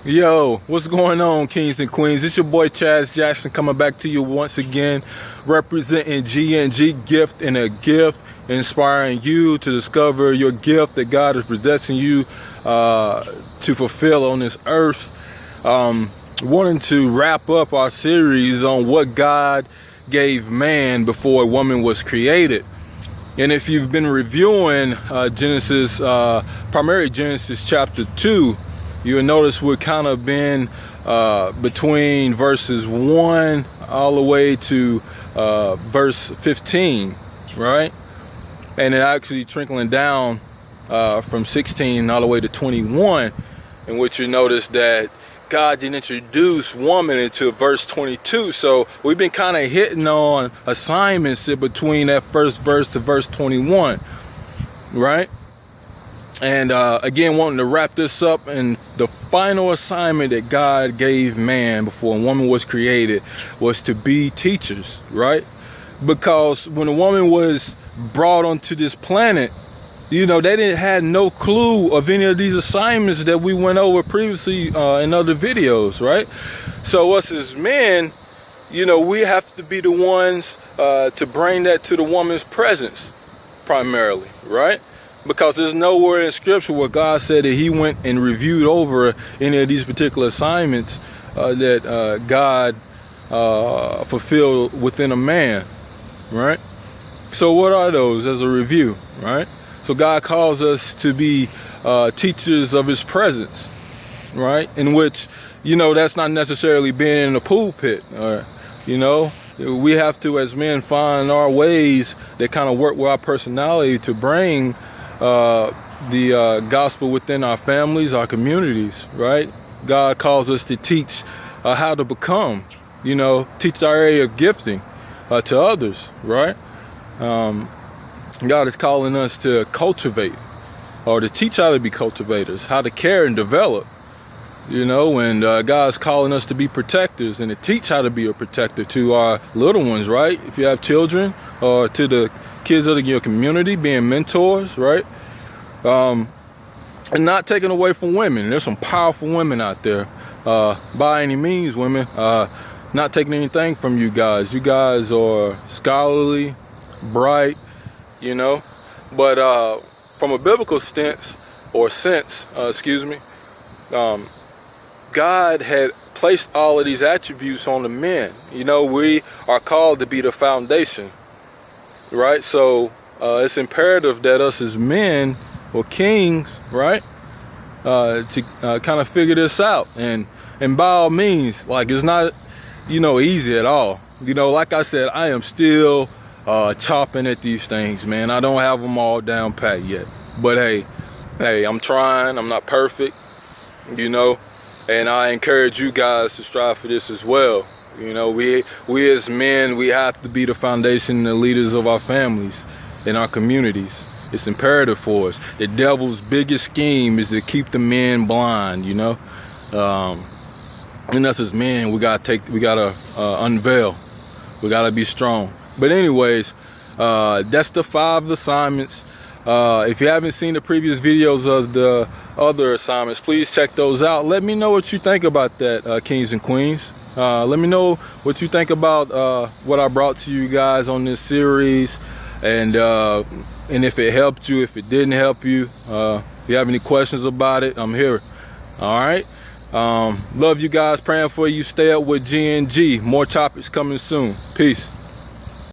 Yo, what's going on, kings and queens? It's your boy Chaz Jackson coming back to you once again, representing GNG Gift and a Gift, inspiring you to discover your gift that God is possessing you to fulfill on this earth. Wanting to wrap up our series on what God gave man before woman was created. And if you've been reviewing Genesis, primarily Genesis chapter 2, you'll notice we're kind of been between verses 1 all the way to verse 15, right? And it actually trickling down from 16 all the way to 21, in which you notice that God didn't introduce woman until verse 22. So we've been kind of hitting on assignments in between that first verse to verse 21, right? And again, wanting to wrap this up, and the final assignment that God gave man before a woman was created was to be teachers, right? Because when a woman was brought onto this planet, you know, they didn't have no clue of any of these assignments that we went over previously in other videos, right? So us as men, you know, we have to be the ones to bring that to the woman's presence primarily, right? Because there's nowhere in scripture where God said that he went and reviewed over any of these particular assignments that God fulfilled within a man, right? So what are those as a review, right? So God calls us to be teachers of his presence, right? In which, you know, that's not necessarily being in a pulpit, or, you know, we have to as men find our ways that kind of work with our personality to bring the gospel within our families, our communities, right? God calls us to teach how to become, you know, teach our area of gifting to others, right? God is calling us to cultivate, or to teach how to be cultivators, how to care and develop, you know, and God's calling us to be protectors and to teach how to be a protector to our little ones, right? If you have children, or to the kids of your community, being mentors, right? And not taking away from women. There's some powerful women out there, by any means, women. Not taking anything from you guys. You guys are scholarly, bright, you know. But from a biblical sense, God had placed all of these attributes on the men. You know, we are called to be the foundation, right? So it's imperative that us as men or kings, right, to kind of figure this out. And by all means, like, it's not, you know, easy at all. You know, like I said, I am still chopping at these things, man. I don't have them all down pat yet. But hey, I'm trying. I'm not perfect, you know. And I encourage you guys to strive for this as well. You know, we as men, we have to be the foundation and the leaders of our families and our communities. It's imperative for us. The devil's biggest scheme is to keep the men blind, you know. And us as men, we gotta unveil. We gotta be strong. But anyways, that's the 5 assignments. If you haven't seen the previous videos of the other assignments, please check those out. Let me know what you think about that, kings and queens. Let me know what you think about what I brought to you guys on this series, and if it helped you, if it didn't help you. If you have any questions about it, I'm here. All right. Love you guys. Praying for you. Stay up with GNG. More topics coming soon. Peace.